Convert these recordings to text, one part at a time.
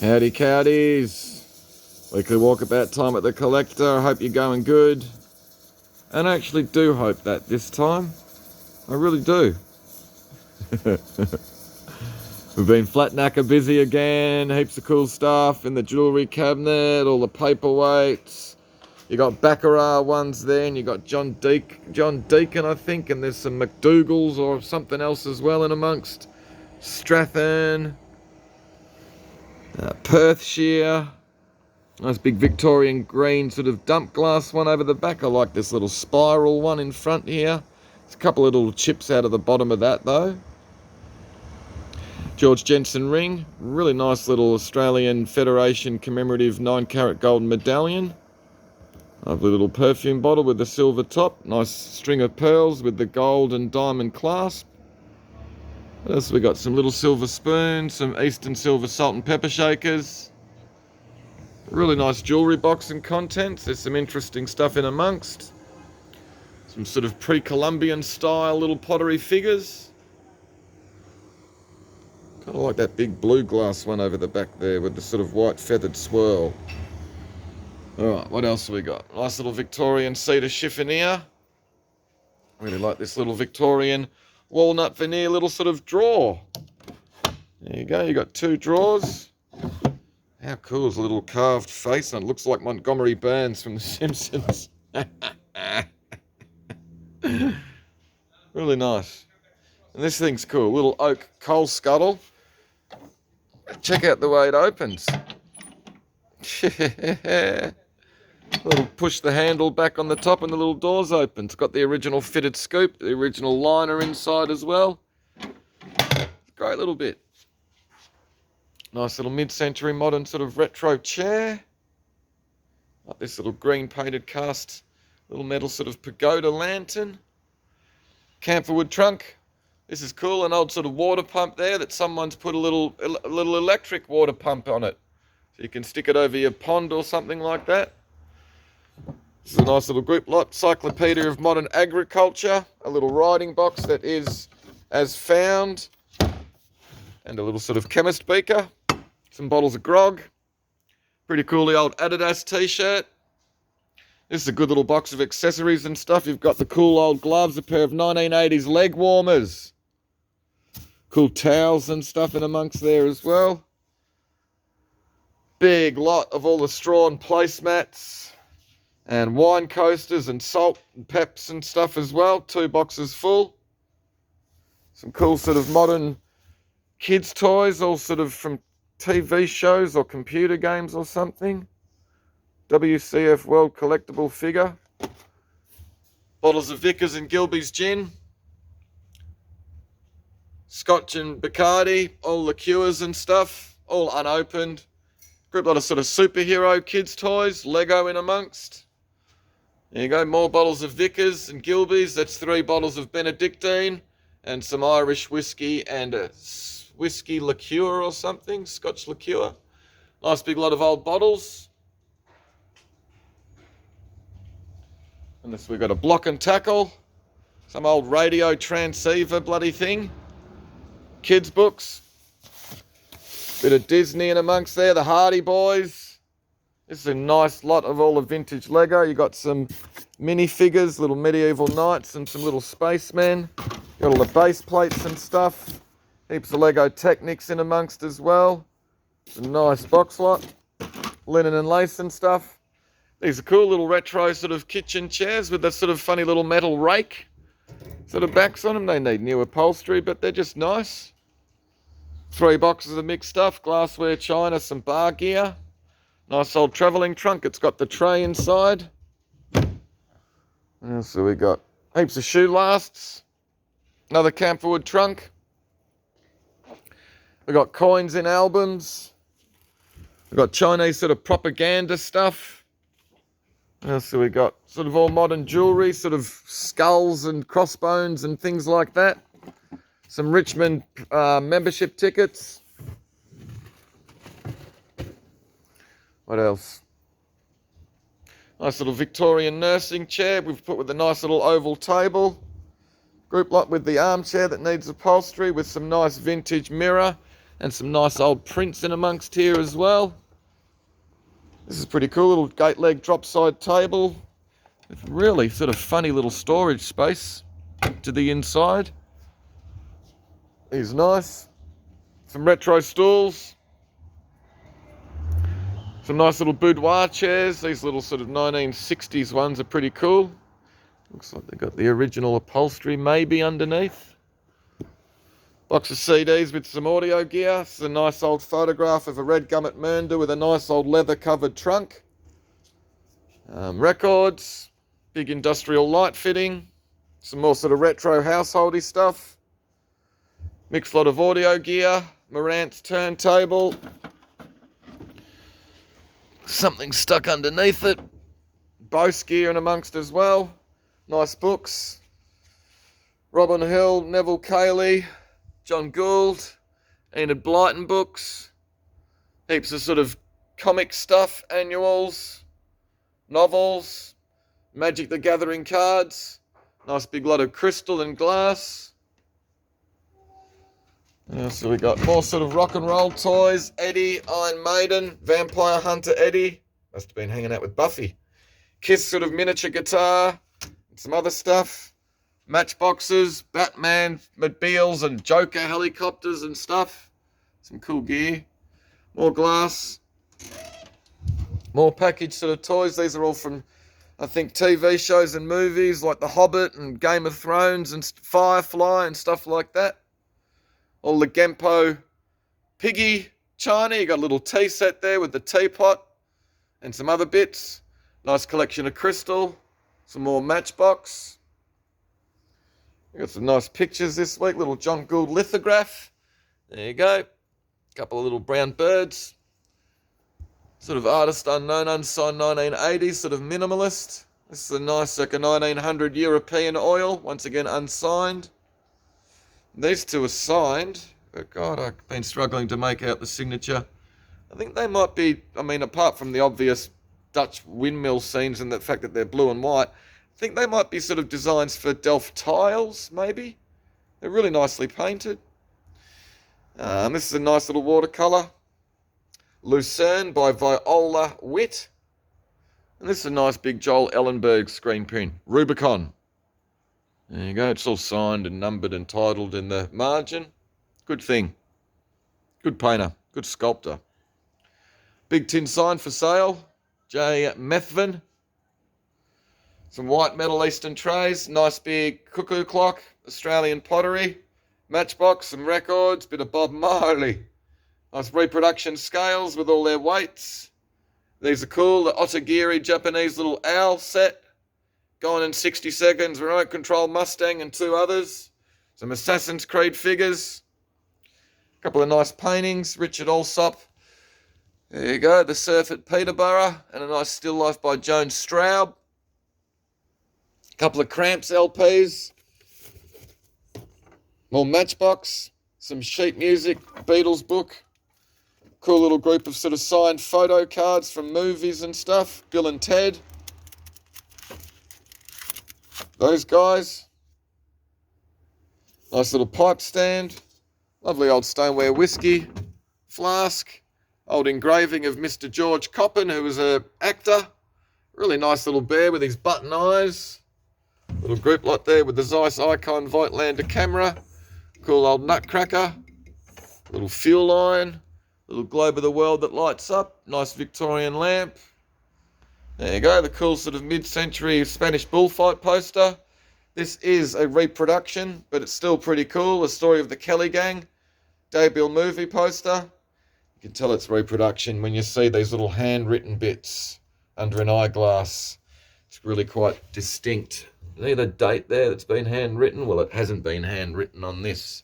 Howdy cowdies. Weekly walkabout time at the collector. I hope you're going good. And I actually do hope that this time. I really do. We've been flat knacker busy again. Heaps of cool stuff in the jewellery cabinet, all the paperweights. You got Baccarat ones there, and you got John Deacon, I think, and there's some McDougalls or something else as well in amongst. Strathern. Perthshire, nice big Victorian green sort of dump glass one over the back. I like this little spiral one in front here. There's a couple of little chips out of the bottom of that though. George Jensen ring, really nice little Australian Federation commemorative 9-carat golden medallion. Lovely little perfume bottle with the silver top. Nice string of pearls with the gold and diamond clasp. What else we got? Some little silver spoons, some Eastern silver salt and pepper shakers. Really nice jewellery box and contents. There's some interesting stuff in amongst. Some sort of pre-Columbian style little pottery figures. Kind of like that big blue glass one over the back there with the sort of white feathered swirl. Alright, what else have we got? Nice little Victorian cedar chiffonier. Really like this little Victorian walnut veneer little sort of drawer. There you go, you got 2 drawers. How cool is a little carved face? And it looks like Montgomery Burns from The Simpsons. Really nice. And this thing's cool, little oak coal scuttle. Check out the way it opens. Little push the handle back on the top and the little doors open. It's got the original fitted scoop, the original liner inside as well. Great little bit. Nice little mid-century modern sort of retro chair. Like this little green painted cast little metal sort of pagoda lantern. Camphor wood trunk. This is cool, an old sort of water pump there that someone's put a little electric water pump on it. So you can stick it over your pond or something like that. This is a nice little group lot, Encyclopedia of Modern Agriculture, a little writing box that is as found, and a little sort of chemist beaker, some bottles of grog, pretty cool the old Adidas t-shirt. This is a good little box of accessories and stuff. You've got the cool old gloves, a pair of 1980s leg warmers, cool towels and stuff in amongst there as well. Big lot of all the straw and placemats and wine coasters and salt and peps and stuff as well. 2 boxes full. Some cool sort of modern kids toys, all sort of from TV shows or computer games or something. WCF World Collectible figure. Bottles of Vickers and Gilbey's gin. Scotch and Bacardi, all liqueurs and stuff, all unopened. Group lot of sort of superhero kids toys, Lego in amongst. There you go, more bottles of Vickers and Gilbey's. That's 3 bottles of Benedictine and some Irish whiskey and a whiskey liqueur or something, Scotch liqueur. Nice big lot of old bottles. And this, we've got a block and tackle, some old radio transceiver bloody thing, kids books, bit of Disney in amongst there, the Hardy Boys. This is a nice lot of all the vintage Lego. You got some minifigures, little medieval knights and some little spacemen. Got all the base plates and stuff. Heaps of Lego Technics in amongst as well. It's a nice box lot. Linen and lace and stuff. These are cool little retro sort of kitchen chairs with that sort of funny little metal rake sort of backs on them. They need new upholstery, but they're just nice. 3 boxes of mixed stuff, glassware, china, some bar gear. Nice old travelling trunk. It's got the tray inside. What else have we got? Heaps of shoe lasts. Another camphor wood trunk. We've got coins in albums. We've got Chinese sort of propaganda stuff. What else have we got? Sort of all modern jewellery, sort of skulls and crossbones and things like that. Some Richmond membership tickets. What else? Nice little Victorian nursing chair we've put with a nice little oval table. Group lot with the armchair that needs upholstery with some nice vintage mirror And some nice old prints in amongst here as well. This is pretty cool, little gate leg drop side table with really sort of funny little storage space to the inside. Is nice. Some retro stools. Some nice little boudoir chairs. These little sort of 1960s ones are pretty cool. Looks like they've got the original upholstery maybe underneath. Box of CDs with some audio gear. It's a nice old photograph of a red gummet Mernda with a nice old leather covered trunk. Records. Big industrial light fitting. Some more sort of retro householdy stuff. Mixed lot of audio gear. Marantz turntable. Something stuck underneath it. Bose gear in amongst as well. Nice books. Robin Hill, Neville Cayley, John Gould, Enid Blyton books. Heaps of sort of comic stuff, annuals, novels, Magic the Gathering cards. Nice big lot of crystal and glass. So we got more sort of rock and roll toys. Eddie, Iron Maiden, Vampire Hunter Eddie. Must have been hanging out with Buffy. Kiss sort of miniature guitar. And some other stuff. Matchboxes, Batman mobiles and Joker helicopters and stuff. Some cool gear. More glass. More packaged sort of toys. These are all from, I think, TV shows and movies like The Hobbit and Game of Thrones and Firefly and stuff like that. All the Gempo piggy china. You got a little tea set there with the teapot and some other bits. Nice collection of crystal. Some more Matchbox. We got some nice pictures this week. Little John Gould lithograph. There you go. Couple of little brown birds. Sort of artist unknown, unsigned 1980s, sort of minimalist. This is a nice circa 1900 European oil. Once again, unsigned. These two are signed, but God, I've been struggling to make out the signature. I think they might be, I mean, apart from the obvious Dutch windmill scenes and the fact that they're blue and white, I think they might be sort of designs for Delft tiles, maybe. They're really nicely painted. This is a nice little watercolour. Lucerne by Viola Witt. And this is a nice big Joel Ellenberg screen print. Rubicon. There you go, it's all signed and numbered and titled in the margin. Good thing. Good painter, good sculptor. Big tin sign for sale. J. Methven. Some white metal Eastern trays. Nice big cuckoo clock. Australian pottery. Matchbox, some records. Bit of Bob Marley. Nice reproduction scales with all their weights. These are cool. The Otagiri Japanese little owl set. Gone in 60 seconds, remote control Mustang and two others. Some Assassin's Creed figures. A couple of nice paintings. Richard Alsop. There you go, The Surf at Peterborough. And a nice still life by Joan Straub. A couple of Cramps LPs. More Matchbox. Some sheet music, Beatles book. Cool little group of sort of signed photo cards from movies and stuff. Bill and Ted. Those guys. Nice little pipe stand. Lovely old stoneware whiskey. Flask. Old engraving of Mr. George Coppin, who was an actor. Really nice little bear with his button eyes. Little group lot there with the Zeiss Icon Voigtlander camera. Cool old nutcracker. Little fuel line. Little globe of the world that lights up. Nice Victorian lamp. There you go, the cool sort of mid-century Spanish bullfight poster. This is a reproduction, but it's still pretty cool. A story of the Kelly Gang. Debut movie poster. You can tell it's reproduction when you see these little handwritten bits under an eyeglass. It's really quite distinct. See the date there that's been handwritten? Well, it hasn't been handwritten on this.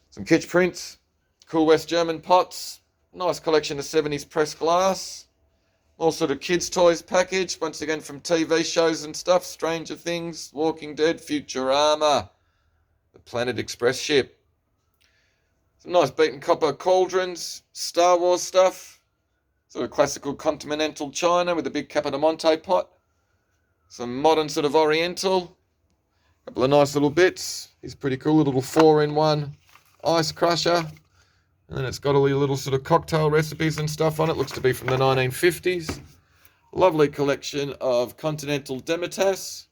Some kitsch prints. Cool West German pots. Nice collection of 70s pressed glass. All sort of kids' toys package, once again from TV shows and stuff. Stranger Things, Walking Dead, Futurama, the Planet Express ship. Some nice beaten copper cauldrons, Star Wars stuff. Sort of classical continental china with a big Capodimonte pot. Some modern sort of oriental. Couple of nice little bits. He's pretty cool, a little 4-in-1 ice crusher. And then it's got all your little sort of cocktail recipes and stuff on it. Looks to be from the 1950s. Lovely collection of Continental Demitasse.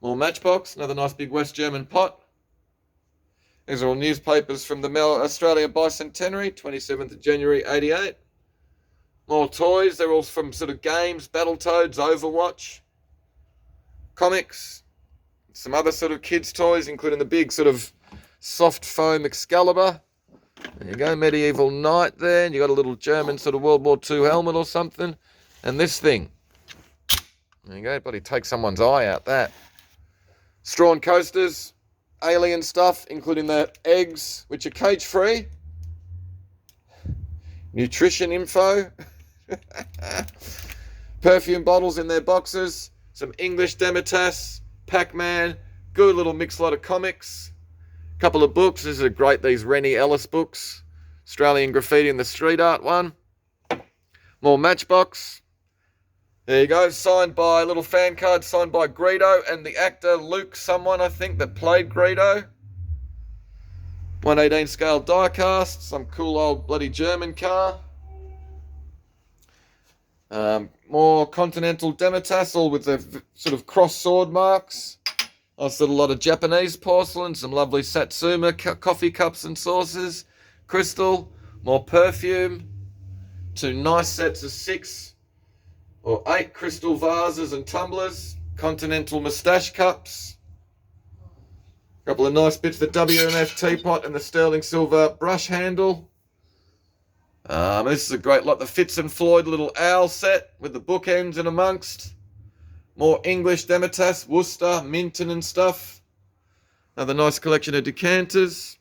More Matchbox, another nice big West German pot. These are all newspapers from the Australia Bicentenary, 27th of January, 88. More toys, they're all from sort of games, Battletoads, Overwatch. Comics, some other sort of kids' toys, including the big sort of soft foam Excalibur. There you go, Medieval Knight there, and you got a little German sort of World War II helmet or something. And this thing. There you go, buddy, take someone's eye out, that. Strawn coasters, alien stuff, including the eggs, which are cage-free. Nutrition info. Perfume bottles in their boxes. Some English Demitasse, Pac-Man, good little mixed lot of comics. Couple of books. This is great, these Rennie Ellis books. Australian Graffiti and the Street Art one. More Matchbox. There you go, signed by, little fan card signed by Greedo and the actor Luke someone, I think, that played Greedo. 1/18 scale die cast, some cool old bloody German car. More Continental Demitasse, all with the sort of cross sword marks. Also a lot of Japanese porcelain, some lovely Satsuma coffee cups and saucers. Crystal, more perfume. 2 nice sets of 6 or 8 crystal vases and tumblers. Continental moustache cups. A couple of nice bits, the WMF teapot and the sterling silver brush handle. This is a great lot, the Fitz and Floyd little owl set with the bookends in amongst. More English Demitasse, Worcester, Minton and stuff. Another nice collection of decanters.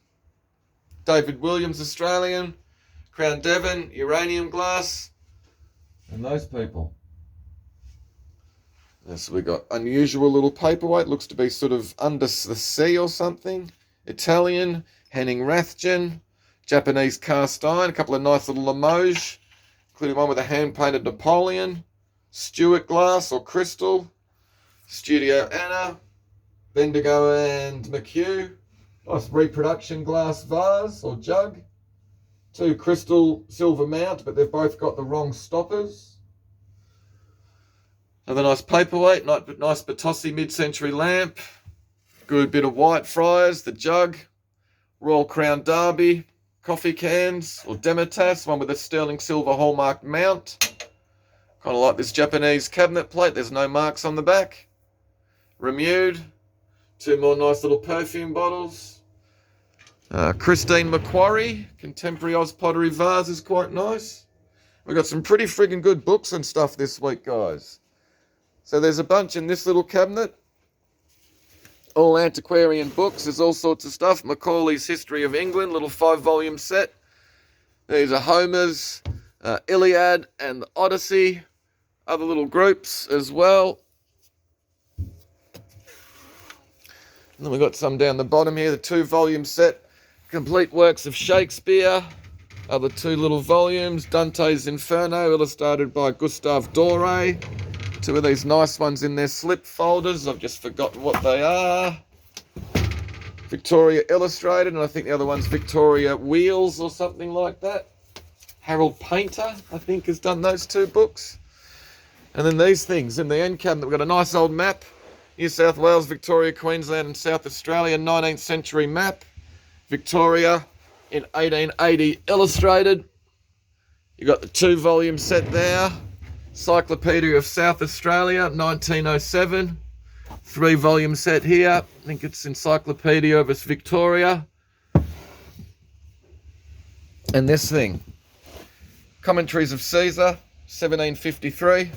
David Williams, Australian. Crown Devon, uranium glass. And those people. So we got unusual little paperweight, looks to be sort of under the sea or something. Italian, Henning Rathjen. Japanese cast iron, a couple of nice little Limoges, including one with a hand-painted Napoleon. Stuart glass or crystal. Studio Anna. Bendigo and McHugh. Nice reproduction glass vase or jug. 2 crystal silver mount, but they've both got the wrong stoppers. Another nice paperweight, nice Batossi mid-century lamp. Good bit of white friars, the jug. Royal Crown Derby. Coffee cans, or Demitasse, one with a sterling silver hallmarked mount. Kind of like this Japanese cabinet plate, there's no marks on the back. Remude, 2 more nice little perfume bottles. Christine Macquarie, contemporary Oz pottery vase is quite nice. We've got some pretty friggin' good books and stuff this week, guys. So there's a bunch in this little cabinet. All antiquarian books, there's all sorts of stuff. Macaulay's History of England, little 5-volume set. These are Homer's Iliad and the Odyssey. Other little groups as well. And then we've got some down the bottom here, the 2-volume set. Complete works of Shakespeare. Other 2 little volumes. Dante's Inferno, illustrated by Gustave Doré. 2 of these nice ones in their slip folders. I've just forgotten what they are. Victoria Illustrated, and I think the other one's Victoria Wheels or something like that. Harold Painter, I think, has done those 2 books. And then these things in the end cabinet. We've got a nice old map. New South Wales, Victoria, Queensland and South Australia, 19th century map. Victoria in 1880 illustrated. You've got the 2-volume set there. Encyclopedia of South Australia, 1907. 3-volume set here. I think it's Encyclopedia of Victoria. And this thing. Commentaries of Caesar, 1753.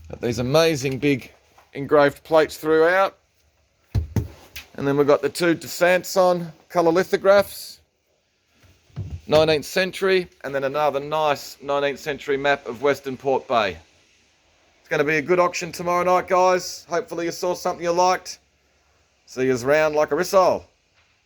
Got these amazing big engraved plates throughout. And then we've got the 2 de Sanson colour lithographs. 19th century, and then another nice 19th century map of Western Port Bay. It's going to be a good auction tomorrow night, guys. Hopefully you saw something you liked. See yous round like a rissole.